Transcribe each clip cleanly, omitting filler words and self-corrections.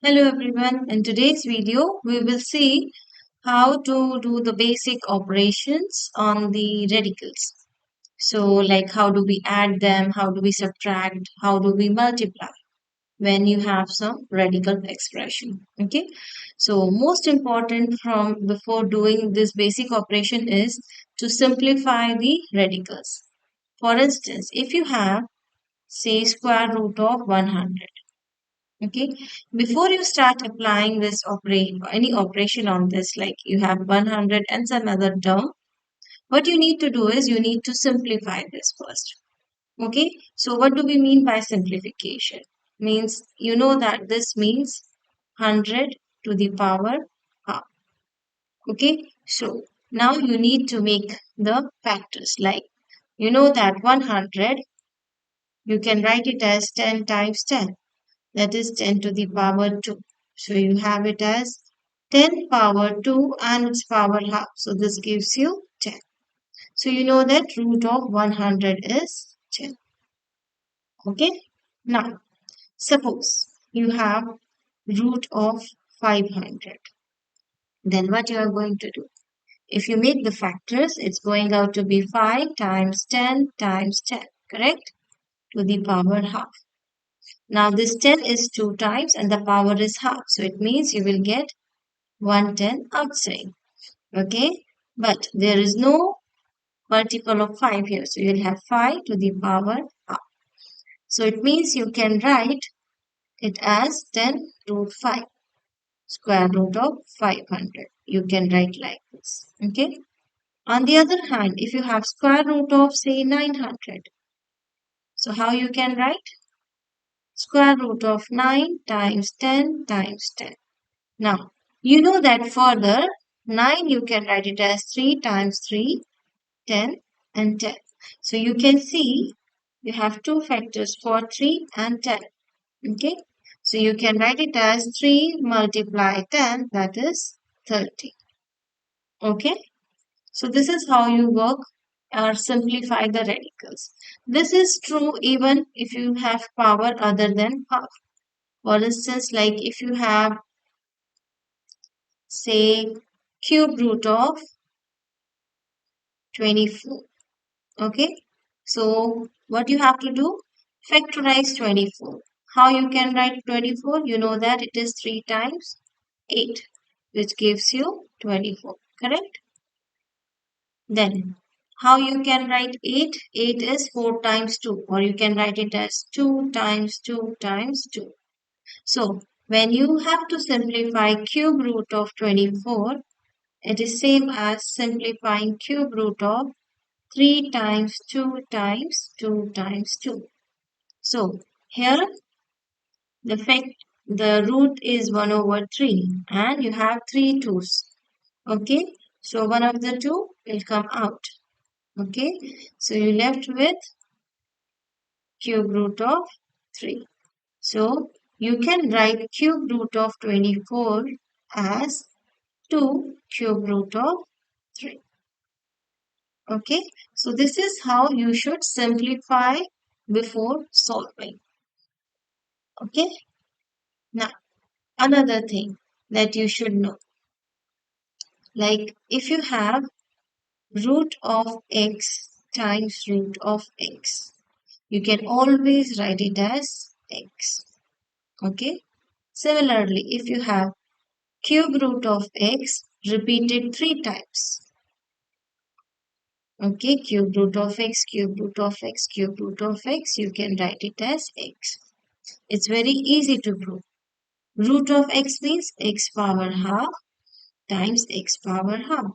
Hello everyone. In today's video, we will see how to do the basic operations on the radicals. So like how do we add them, how do we subtract, how do we multiply when you have some radical expression. Okay. So most important from before doing this basic operation is to simplify the radicals. For instance, if you have say square root of 100. Okay, before you start applying this any operation on this, like you have 100 and some other term, what you need to do is you need to simplify this first. Okay, so what do we mean by simplification? Means you know that this means 100 to the power half. Okay, so now you need to make the factors like you know that 100 you can write it as 10 times 10, that is 10 to the power 2. So you have it as 10 power 2 and its power half. So this gives you 10. So you know that root of 100 is 10. Okay. Now, suppose you have root of 500. Then what you are going to do? If you make the factors, it's going out to be 5 times 10 times 10. Correct? To the power half. Now this 10 is 2 times and the power is half. So it means you will get 110 outside. Okay. But there is no multiple of 5 here. So you'll have 5 to the power half. So it means you can write it as 10 root 5. Square root of 500. You can write like this. Okay. On the other hand, if you have square root of say 900. So how you can write? Square root of 9 times 10 times 10. Now, you know that further 9 you can write it as 3 times 3, 10 and 10. So you can see you have two factors for 3 and 10. Okay. So you can write it as 3 multiply 10, that is 30. Okay. So this is how you work or simplify the radicals. This is true even if you have power other than half. For instance, like if you have say cube root of 24. Okay. So what you have to do? Factorize 24. How you can write 24? You know that it is 3 times 8, which gives you 24. Correct? Then how you can write 8? 8 is 4 times 2, or you can write it as 2 times 2 times 2. So when you have to simplify cube root of 24, it is same as simplifying cube root of 3 times 2 times 2 times 2. So here the root is 1 over 3 and you have 3 2's. Okay. So one of the two will come out. Okay. So you left with cube root of 3. So you can write cube root of 24 as 2 cube root of 3. Okay. So this is how you should simplify before solving. Okay. Now, another thing that you should know, like if you have root of x times root of x, you can always write it as x. Okay. Similarly, if you have cube root of x repeated 3 times, okay, cube root of x, cube root of x, cube root of x, you can write it as x. It's very easy to prove. Root of x means x power half times x power half.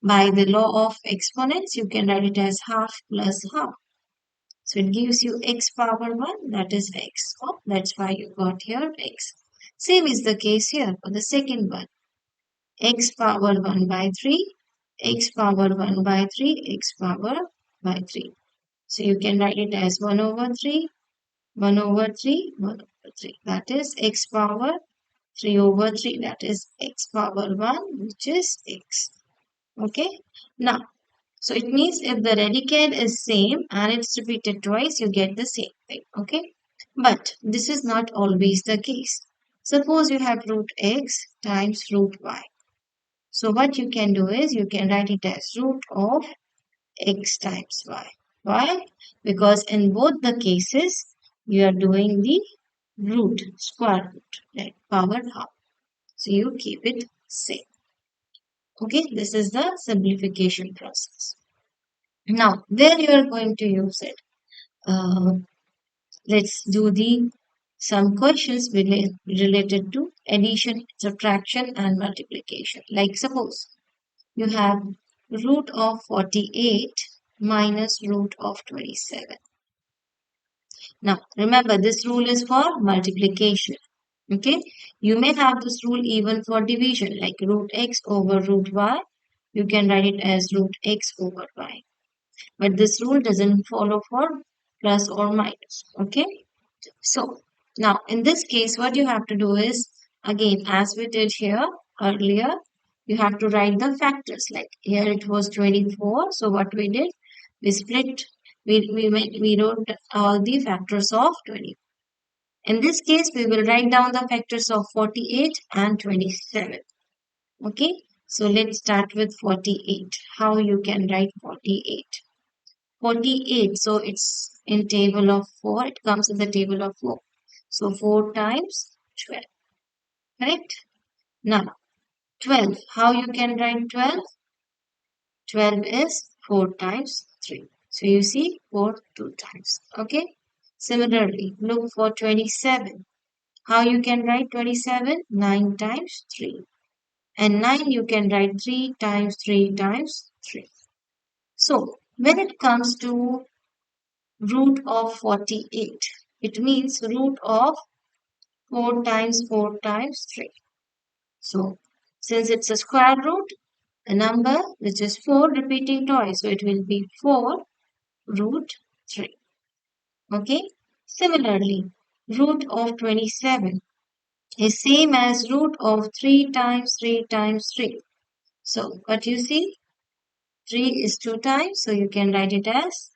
By the law of exponents, you can write it as half plus half. So it gives you x power 1, that is x. Oh, that's why you got here x. Same is the case here for the second one. X power 1 by 3, x power 1 by 3, x power by 3. So you can write it as 1 over 3, 1 over 3, 1 over 3. That is x power 3 over 3, that is x power 1, which is x. Okay. Now, so it means if the radical is same and it's repeated twice, you get the same thing. Okay. But this is not always the case. Suppose you have root x times root y. So what you can do is you can write it as root of x times y. Why? Because in both the cases, you are doing the root, square root, right? Power half. So you keep it same. Okay, this is the simplification process. Now, where you are going to use it? Uh, let's do the some questions related to addition, subtraction, and multiplication. Like suppose you have root of 48 minus root of 27. Now, remember this rule is for multiplication. Okay, you may have this rule even for division, like root x over root y. You can write it as root x over y. But this rule doesn't follow for plus or minus. Okay, so now in this case, what you have to do is again, as we did here earlier, you have to write the factors. Like here it was 24. So what we did, we split, we wrote all the factors of 20. In this case, we will write down the factors of 48 and 27. Okay, so let's start with 48. How you can write 48? 48, so it's in table of 4. It comes in the table of 4. So 4 times 12. Correct? Now, 12. How you can write 12? 12 is 4 times 3. So you see 4 two times. Okay? Similarly, look for 27. How you can write 27? 9 times 3. And 9 you can write 3 times 3 times 3. So when it comes to root of 48, it means root of 4 times 4 times 3. So since it's a square root, a number which is 4 repeating twice, so it will be 4 root 3. Okay. Similarly, root of 27 is same as root of 3 times 3 times 3. So what you see, 3 is 2 times, so you can write it as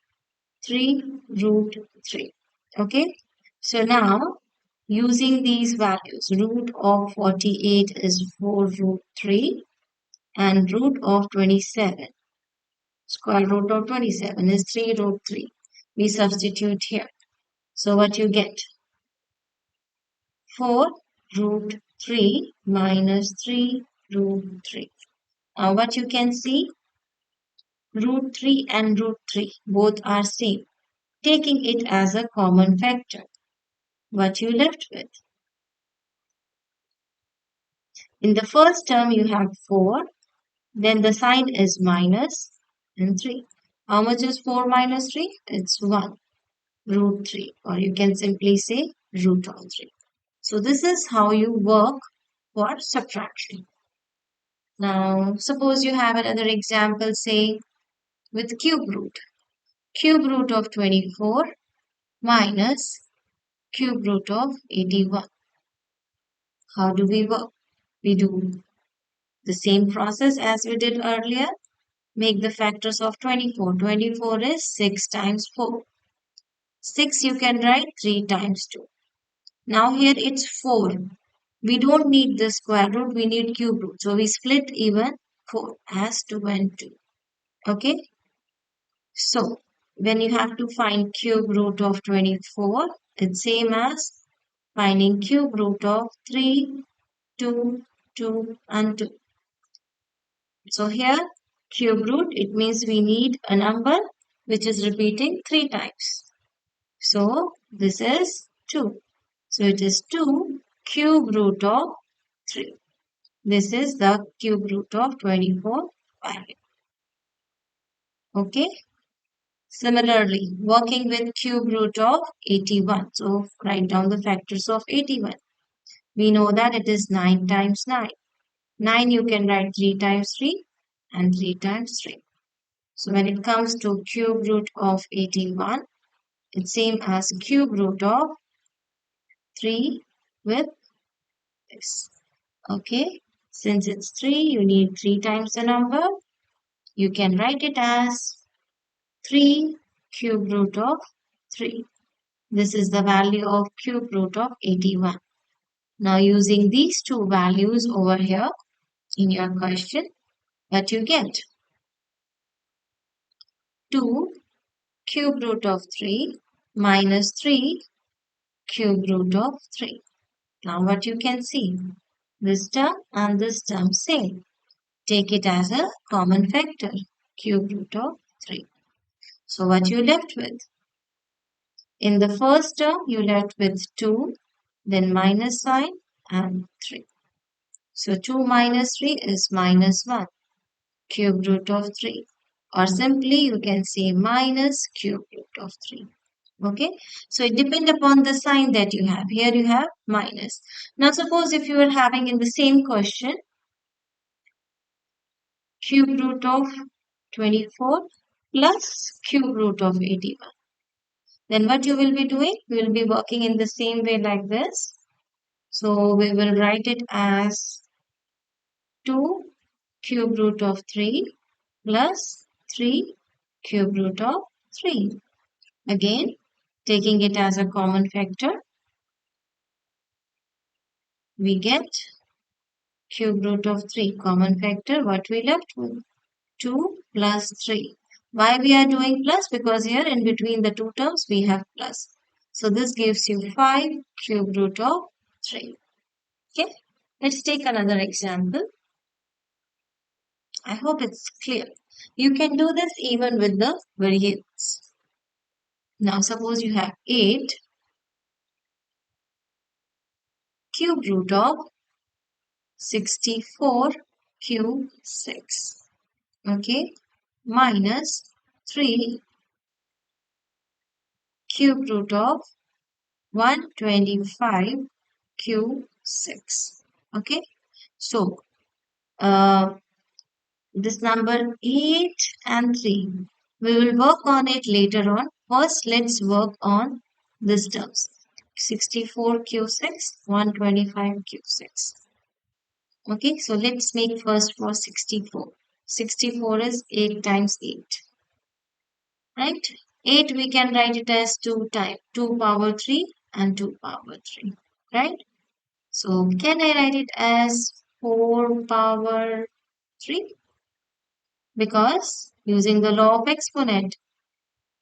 3 root 3. Okay. So now using these values, root of 48 is 4 root 3 and root of 27. Square root of 27 is 3 root 3. We substitute here. So what you get? 4 root 3 minus 3 root 3. Now what you can see, root 3 and root 3 both are same. Taking it as a common factor, what you left with? In the first term you have 4, then the sign is minus and 3. How much is 4 minus 3? It's 1 root 3, or you can simply say root of 3. So this is how you work for subtraction. Now suppose you have another example, say with cube root. Cube root of 24 minus cube root of 81. How do we work? We do the same process as we did earlier. Make the factors of 24. 24 is 6 times 4. 6 you can write 3 times 2. Now here it's 4. We don't need the square root, we need cube root. So we split even 4 as 2 and 2. Okay. So when you have to find cube root of 24, it's same as finding cube root of 3, 2, 2 and 2. So here cube root, it means we need a number which is repeating 3 times. So this is 2. So it is 2 cube root of 3. This is the cube root of 24 value. Okay. Similarly, working with cube root of 81. So write down the factors of 81. We know that it is 9 times 9. 9 you can write 3 times 3 and 3 times 3. So when it comes to cube root of 81, it's same as cube root of 3 with this. Okay. Since it's 3, you need 3 times the number. You can write it as 3 cube root of 3. This is the value of cube root of 81. Now using these two values over here in your question, what you get? 2 cube root of 3 minus 3 cube root of 3. Now what you can see? This term and this term same. Take it as a common factor, cube root of 3. So what you left with? In the first term, you left with 2, then minus sign and 3. So 2 minus 3 is minus 1, cube root of 3. Or simply you can say minus cube root of 3. Okay, so it depends upon the sign that you have. Here you have minus. Now suppose if you are having in the same question cube root of 24 plus cube root of 81. Then what you will be doing? We will be working in the same way like this. So we will write it as 2 cube root of 3 plus 3 cube root of 3. Again, taking it as a common factor, we get cube root of 3 common factor. What we left with? 2 plus 3. Why we are doing plus? Because here in between the two terms we have plus. So this gives you 5 cube root of 3. Okay. Let's take another example. I hope it's clear. You can do this even with the variables. Now suppose you have 8 cube root of 64 cube 6. Okay. Minus 3 cube root of 125 cube 6. Okay. So this number 8 and 3. We will work on it later on. First, let's work on this terms. 64 Q6, 125 Q6. Okay, so let's make first for 64. 64 is 8 times 8. Right? 8 we can write it as 2 times 2 power 3 and 2 power 3. Right? So can I write it as 4 power 3? Because using the law of exponent,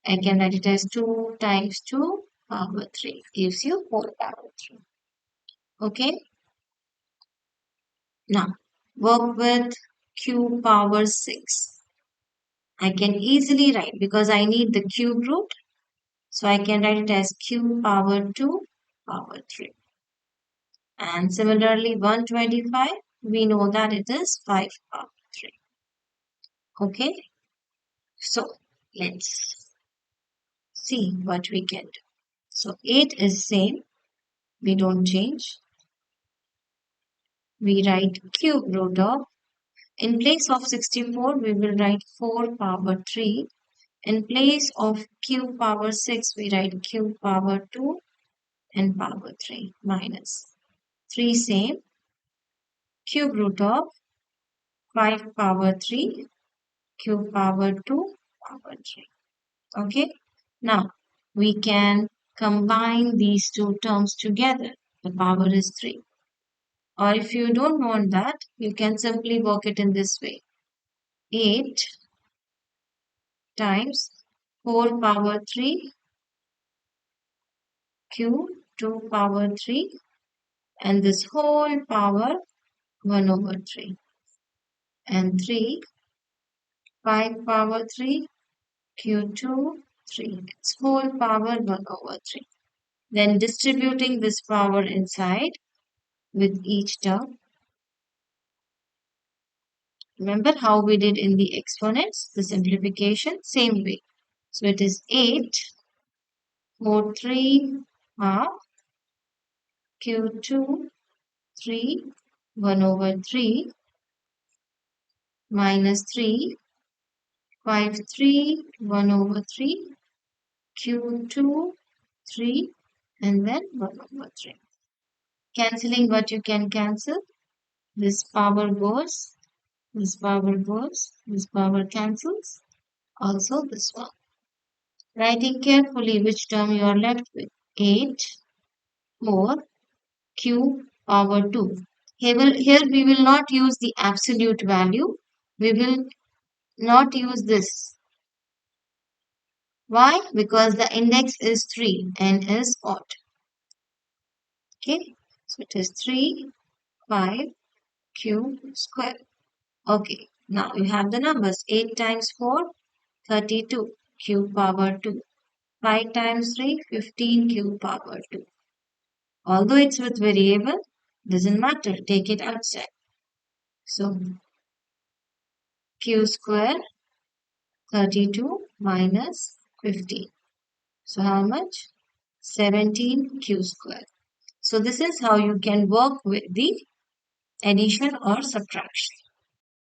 I can write it as 2 times 2 power 3 gives you 4 power 3. Okay. Now, work with q power 6. I can easily write because I need the cube root. So I can write it as q power 2 power 3. And similarly, 125, we know that it is 5 power 3. Okay. So, let's see what we can do. So 8 is same. We don't change. We write cube root of, in place of 64, we will write 4 power 3. In place of cube power 6, we write cube power 2 and power 3 minus 3 same. Cube root of 5 power 3, cube power 2, power 3. Okay. Now, we can combine these two terms together. The power is 3. Or if you don't want that, you can simply work it in this way. 8 times 4 power 3 cube 2 power 3 and this whole power 1 over 3 and 3 5 power 3 q2 3 its whole power 1 over 3. Then distributing this power inside with each term. Remember how we did in the exponents, the simplification, same way. So it is 8, 4, 3, half, q2, 3, 1 over 3, minus 3, 5, 3, 1 over 3, q2, 3, and then 1 over 3. Cancelling what you can cancel. This power goes, this power goes, this power cancels. Also this one. Writing carefully which term you are left with. 8, 4, cube power 2. Here we will not use the absolute value. We will not use this. Why? Because the index is 3 and is odd. Okay, so it is 3, 5, q square. Okay, now you have the numbers. 8 times 4, 32, q power 2. 5 times 3, 15, q power 2. Although it's with variable, doesn't matter, take it outside. So q square 32 minus 15. So how much? 17 q square. So this is how you can work with the addition or subtraction.